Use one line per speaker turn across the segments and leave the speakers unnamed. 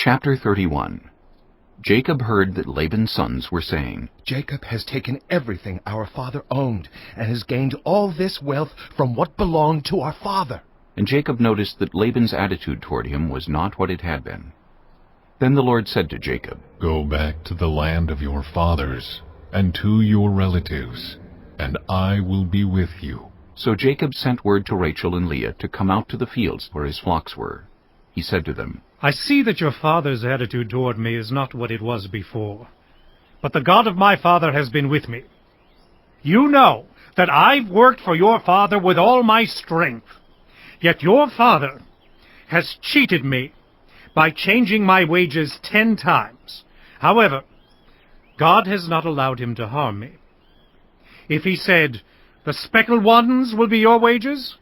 Chapter 31. Jacob heard that Laban's sons were saying,
Jacob has taken everything our father owned, and has gained all this wealth from what belonged to our father.
And Jacob noticed that Laban's attitude toward him was not what it had been. Then the Lord said to Jacob,
Go back to the land of your fathers, and to your relatives, and I will be with you.
So Jacob sent word to Rachel and Leah to come out to the fields where his flocks were. He said to them,
I see that your father's attitude toward me is not what it was before, but the God of my father has been with me. You know that I've worked for your father with all my strength, yet your father has cheated me by changing my wages 10 times. However, God has not allowed him to harm me. If he said, the speckled ones will be your wages,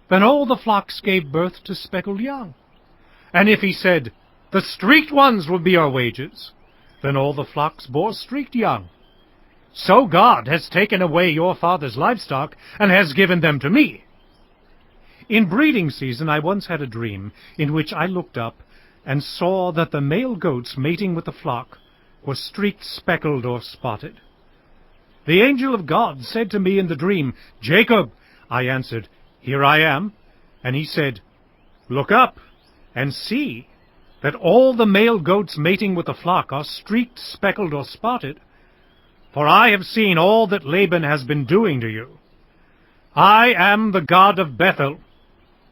then all the flocks gave birth to speckled young. And if he said, the streaked ones will be your wages, then all the flocks bore streaked young. So God has taken away your father's livestock and has given them to me. In breeding season I once had a dream in which I looked up and saw that the male goats mating with the flock were streaked, speckled, or spotted. The angel of God said to me in the dream, Jacob. I answered, Here I am. And he said, Look up and see that all the male goats mating with the flock are streaked, speckled, or spotted. For I have seen all that Laban has been doing to you. I am the God of Bethel,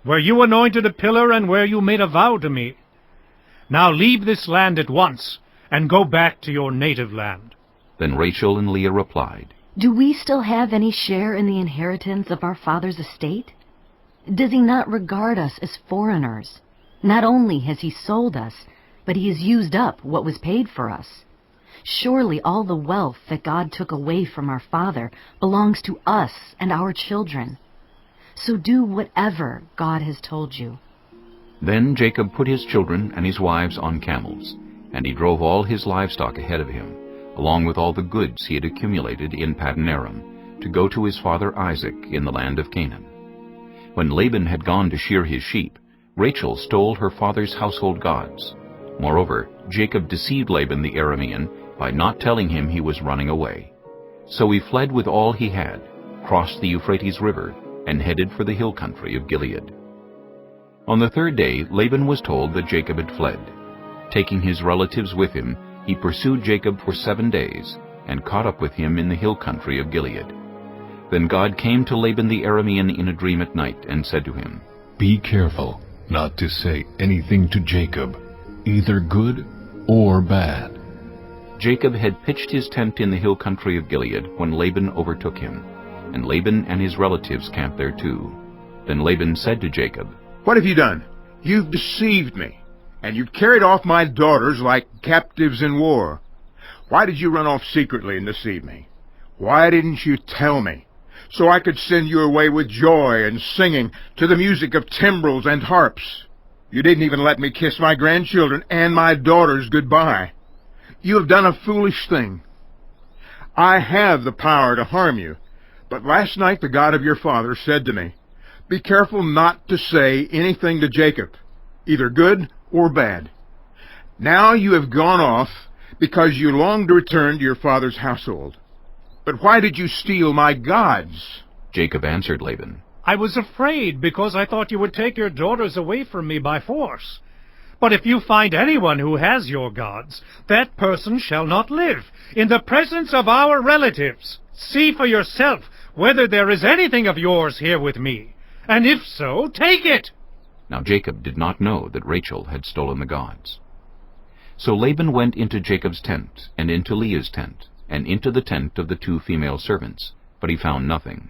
where you anointed a pillar and where you made a vow to me. Now leave this land at once and go back to your native land.
Then Rachel and Leah replied,
Do we still have any share in the inheritance of our father's estate? Does he not regard us as foreigners? Not only has he sold us, but he has used up what was paid for us. Surely all the wealth that God took away from our father belongs to us and our children. So do whatever God has told you.
Then Jacob put his children and his wives on camels, and he drove all his livestock ahead of him, along with all the goods he had accumulated in Paddan Aram, to go to his father Isaac in the land of Canaan. When Laban had gone to shear his sheep, Rachel stole her father's household gods. Moreover, Jacob deceived Laban the Aramean by not telling him he was running away. So he fled with all he had, crossed the Euphrates River, and headed for the hill country of Gilead. On the third day, Laban was told that Jacob had fled. Taking his relatives with him, he pursued Jacob for 7 days, and caught up with him in the hill country of Gilead. Then God came to Laban the Aramean in a dream at night, and said to him,
Be careful not to say anything to Jacob, either good or bad.
Jacob had pitched his tent in the hill country of Gilead when Laban overtook him, and Laban and his relatives camped there too. Then Laban said to Jacob,
What have you done? You've deceived me, and you've carried off my daughters like captives in war. Why did you run off secretly and deceive me? Why didn't you tell me, so I could send you away with joy and singing to the music of timbrels and harps? You didn't even let me kiss my grandchildren and my daughters goodbye. You have done a foolish thing. I have the power to harm you, but last night the God of your father said to me, Be careful not to say anything to Jacob, either good or bad. Now you have gone off because you long to return to your father's household. But why did you steal my gods?
Jacob answered Laban,
I was afraid because I thought you would take your daughters away from me by force. But if you find anyone who has your gods, that person shall not live in the presence of our relatives. See for yourself whether there is anything of yours here with me, and if so, take it.
Now Jacob did not know that Rachel had stolen the gods. So Laban went into Jacob's tent, and into Leah's tent, and into the tent of the 2 female servants, but he found nothing.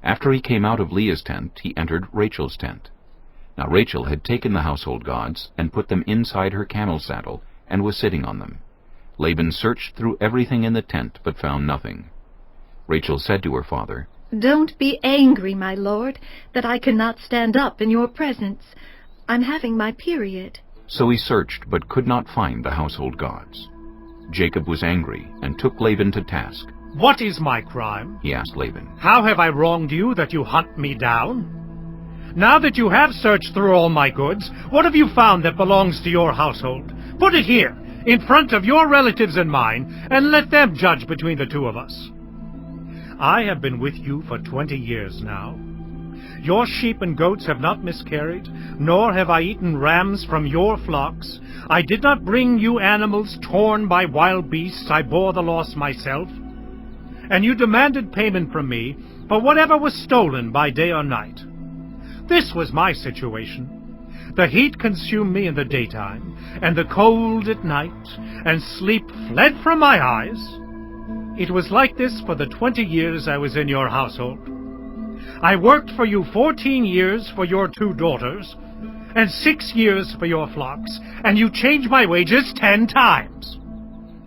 After he came out of Leah's tent, he entered Rachel's tent. Now Rachel had taken the household gods, and put them inside her camel saddle, and was sitting on them. Laban searched through everything in the tent, but found nothing. Rachel said to her father,
Don't be angry, my lord, that I cannot stand up in your presence. I'm having my period.
So he searched, but could not find the household gods. Jacob was angry, and took Laban to task.
What is my crime?
He asked Laban.
How have I wronged you that you hunt me down? Now that you have searched through all my goods, what have you found that belongs to your household? Put it here, in front of your relatives and mine, and let them judge between the two of us. I have been with you for 20 years now. Your sheep and goats have not miscarried, nor have I eaten rams from your flocks. I did not bring you animals torn by wild beasts. I bore the loss myself. And you demanded payment from me for whatever was stolen by day or night. This was my situation. The heat consumed me in the daytime, and the cold at night, and sleep fled from my eyes. It was like this for the 20 years I was in your household. I worked for you 14 years for your 2 daughters, and 6 years for your flocks, and you changed my wages 10 times.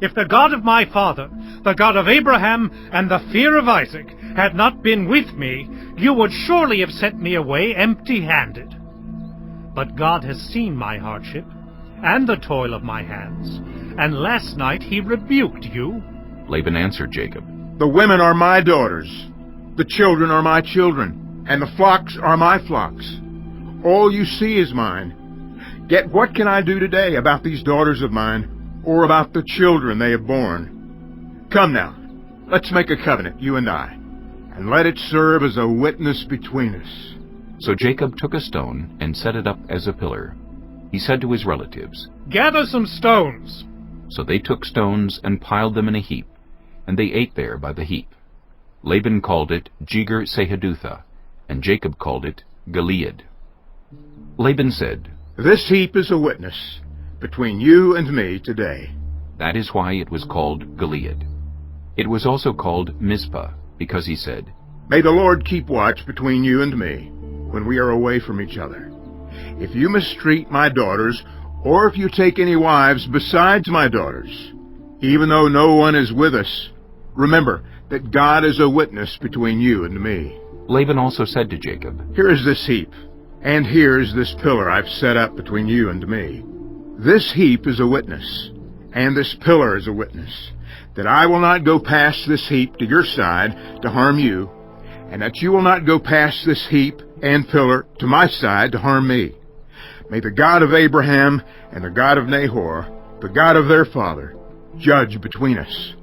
If the God of my father, the God of Abraham, and the fear of Isaac had not been with me, you would surely have sent me away empty-handed. But God has seen my hardship, and the toil of my hands, and last night he rebuked you.
Laban answered Jacob,
The women are my daughters, the children are my children, and the flocks are my flocks. All you see is mine. Yet what can I do today about these daughters of mine, or about the children they have borne? Come now, let's make a covenant, you and I, and let it serve as a witness between us.
So Jacob took a stone and set it up as a pillar. He said to his relatives,
Gather some stones.
So they took stones and piled them in a heap, and they ate there by the heap. Laban called it Jegar-Sahadutha, and Jacob called it Gilead. Laban said,
This heap is a witness between you and me today.
That is why it was called Gilead. It was also called Mizpah, because he said,
May the Lord keep watch between you and me when we are away from each other. If you mistreat my daughters, or if you take any wives besides my daughters, even though no one is with us, remember that God is a witness between you and me.
Laban also said to Jacob,
Here is this heap, and here is this pillar I've set up between you and me. This heap is a witness, and this pillar is a witness, that I will not go past this heap to your side to harm you, and that you will not go past this heap and pillar to my side to harm me. May the God of Abraham and the God of Nahor, the God of their father, judge between us.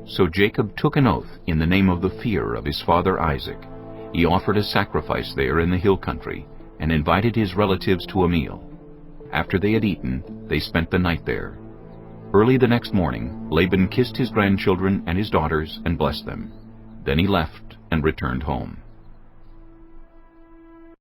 So Jacob took an oath in the name of the fear of his father Isaac. He offered a sacrifice there in the hill country, and invited his relatives to a meal. After they had eaten, they spent the night there. Early the next morning, Laban kissed his grandchildren and his daughters and blessed them. Then he left and returned home.